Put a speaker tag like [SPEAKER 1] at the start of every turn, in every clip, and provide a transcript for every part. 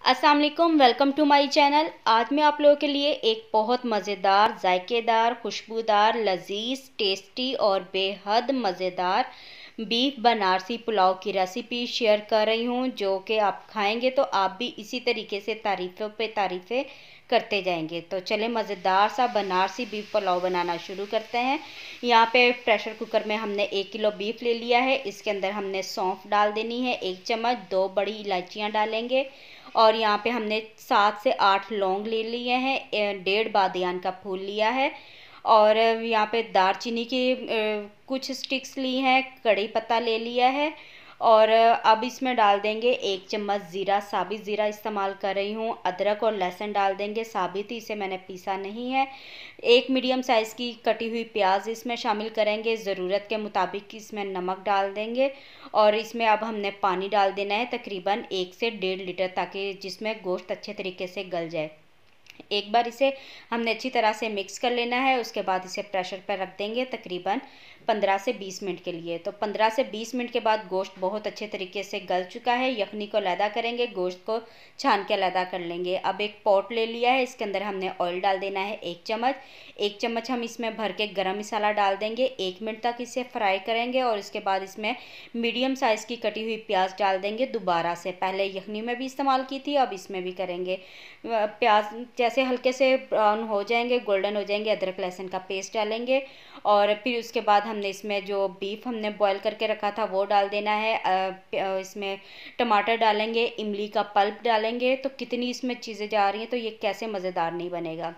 [SPEAKER 1] अस्सलाम वालेकुम, welcome to my channel. आज मैं आप लोगों के लिए एक बहुत मज़ेदार, जायकेदार, खुशबूदार, लजीज, टेस्टी और बेहद मज़ेदार बीफ बनारसी पुलाव की रेसिपी शेयर कर रही हूँ, जो कि आप खाएंगे तो आप भी इसी तरीके से तारीफ़ों पे तारीफ़ें करते जाएंगे। तो चलें मज़ेदार सा बनारसी बीफ पुलाव बनाना शुरू करते हैं। यहाँ पे प्रेशर कुकर में हमने 1 किलो बीफ ले लिया है। इसके अंदर हमने सौंफ डाल देनी है 1 चम्मच, 2 बड़ी इलायचियाँ डालेंगे और यहाँ पे हमने 7 से 8 लौंग ले लिए हैं, 1.5 बादियान का फूल लिया है और यहाँ पे दालचीनी की कुछ स्टिक्स ली हैं, कड़ी पत्ता ले लिया है और अब इसमें डाल देंगे 1 चम्मच ज़ीरा, साबित ज़ीरा इस्तेमाल कर रही हूँ। अदरक और लहसुन डाल देंगे साबित ही, इसे मैंने पीसा नहीं है। एक मीडियम साइज़ की कटी हुई प्याज इसमें शामिल करेंगे। ज़रूरत के मुताबिक इसमें नमक डाल देंगे और इसमें अब हमने पानी डाल देना है तकरीबन 1 से 1.5 लीटर, ताकि जिसमें गोश्त अच्छे तरीके से गल जाए। एक बार इसे हमने अच्छी तरह से मिक्स कर लेना है। उसके बाद इसे प्रेशर पर रख देंगे तकरीबन 15 से 20 मिनट के लिए। तो 15 से 20 मिनट के बाद गोश्त बहुत अच्छे तरीके से गल चुका है। यखनी को अलहदा करेंगे, गोश्त को छान के अलहदा कर लेंगे। अब एक पॉट ले लिया है, इसके अंदर हमने ऑयल डाल देना है 1 चम्मच। 1 चम्मच हम इसमें भर के गरम मसाला डाल देंगे। 1 मिनट तक इसे फ्राई करेंगे और इसके बाद इसमें मीडियम साइज़ की कटी हुई प्याज डाल देंगे दोबारा से। पहले यखनी में भी इस्तेमाल की थी, अब इसमें भी करेंगे। प्याज जैसे हल्के से ब्राउन हो जाएंगे, गोल्डन हो जाएंगे, अदरक लहसुन का पेस्ट डालेंगे और फिर उसके बाद हमने इसमें जो बीफ हमने बॉईल करके रखा था वो डाल देना है। इसमें टमाटर डालेंगे, इमली का पल्प डालेंगे। तो कितनी इसमें चीज़ें जा रही हैं, तो ये कैसे मज़ेदार नहीं बनेगा।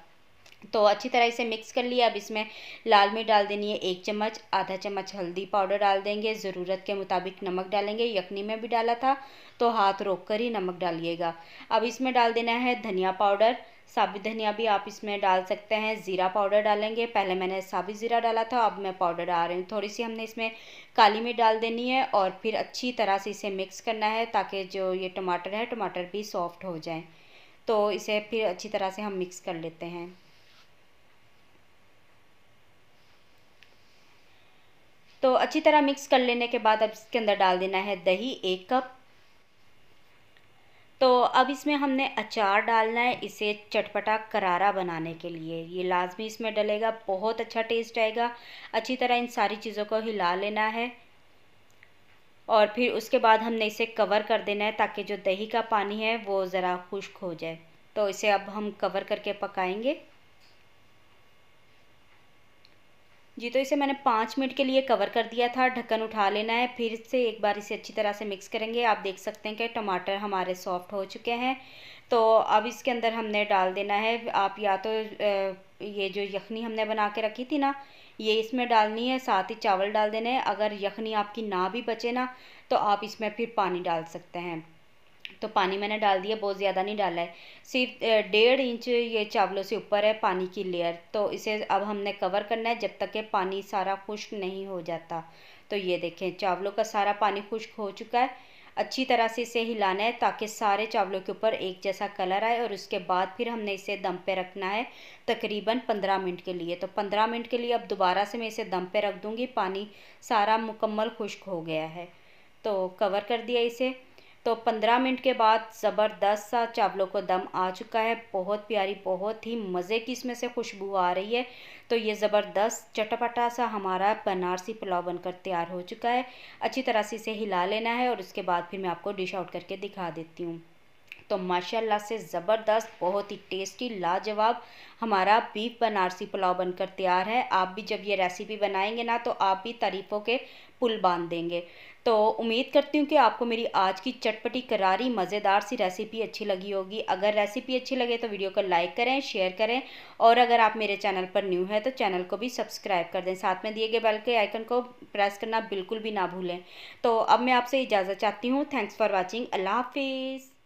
[SPEAKER 1] तो अच्छी तरह इसे मिक्स कर लिया। अब इसमें लाल मिर्च डाल देनी है 1 चम्मच, आधा चम्मच हल्दी पाउडर डाल देंगे, ज़रूरत के मुताबिक नमक डालेंगे। यखनी में भी डाला था तो हाथ रोक कर ही नमक डालिएगा। अब इसमें डाल देना है धनिया पाउडर, साबित धनिया भी आप इसमें डाल सकते हैं। ज़ीरा पाउडर डालेंगे, पहले मैंने साबित ज़ीरा डाला था, अब मैं पाउडर डाल रही हूँ। थोड़ी सी हमने इसमें काली मिर्च डाल देनी है और फिर अच्छी तरह से इसे मिक्स करना है, ताकि जो ये टमाटर है टमाटर भी सॉफ्ट हो जाए। तो इसे फिर अच्छी तरह से हम मिक्स कर लेते हैं। तो अच्छी तरह मिक्स कर लेने के बाद अब इसके अंदर डाल देना है दही 1 कप। तो अब इसमें हमने अचार डालना है, इसे चटपटा करारा बनाने के लिए। ये लाजमी इसमें डलेगा, बहुत अच्छा टेस्ट आएगा। अच्छी तरह इन सारी चीज़ों को हिला लेना है और फिर उसके बाद हमने इसे कवर कर देना है, ताकि जो दही का पानी है वो ज़रा खुश्क हो जाए। तो इसे अब हम कवर करके पकाएंगे। जी, तो इसे मैंने 5 मिनट के लिए कवर कर दिया था। ढक्कन उठा लेना है, फिर से एक बार इसे अच्छी तरह से मिक्स करेंगे। आप देख सकते हैं कि टमाटर हमारे सॉफ्ट हो चुके हैं। तो अब इसके अंदर हमने डाल देना है, आप या तो ये जो यखनी हमने बना के रखी थी ना, ये इसमें डालनी है, साथ ही चावल डाल देने हैं। अगर यखनी आपकी ना भी बचे ना, तो आप इसमें फिर पानी डाल सकते हैं। तो पानी मैंने डाल दिया, बहुत ज़्यादा नहीं डाला है, सिर्फ 1.5 इंच ये चावलों से ऊपर है पानी की लेयर। तो इसे अब हमने कवर करना है जब तक कि पानी सारा खुश्क नहीं हो जाता। तो ये देखें चावलों का सारा पानी खुश्क हो चुका है। अच्छी तरह से इसे हिलाना है ताकि सारे चावलों के ऊपर एक जैसा कलर आए और उसके बाद फिर हमने इसे दम पे रखना है तकरीबन 15 मिनट के लिए। तो 15 मिनट के लिए अब दोबारा से मैं इसे दम पे रख दूँगी। पानी सारा मुकम्मल खुश्क हो गया है, तो कवर कर दिया इसे। तो 15 मिनट के बाद ज़बरदस्त सा चावलों को दम आ चुका है। बहुत प्यारी, बहुत ही मज़े की इसमें से खुशबू आ रही है। तो ये ज़बरदस्त चटपटा सा हमारा बनारसी पुलाव बनकर तैयार हो चुका है। अच्छी तरह से इसे हिला लेना है और उसके बाद फिर मैं आपको डिश आउट करके दिखा देती हूँ। तो माशाल्लाह से ज़बरदस्त, बहुत ही टेस्टी, लाजवाब हमारा बीफ बनारसी पुलाव बनकर तैयार है। आप भी जब ये रेसिपी बनाएंगे ना, तो आप भी तारीफ़ों के पुल बांध देंगे। तो उम्मीद करती हूँ कि आपको मेरी आज की चटपटी करारी मज़ेदार सी रेसिपी अच्छी लगी होगी। अगर रेसिपी अच्छी लगे तो वीडियो को लाइक करें, शेयर करें और अगर आप मेरे चैनल पर न्यू है तो चैनल को भी सब्सक्राइब कर दें। साथ में दिए गए बेल के आइकन को प्रेस करना बिल्कुल भी ना भूलें। तो अब मैं आपसे इजाज़त चाहती हूँ। Thanks for watching. अल्लाह हाफिज़।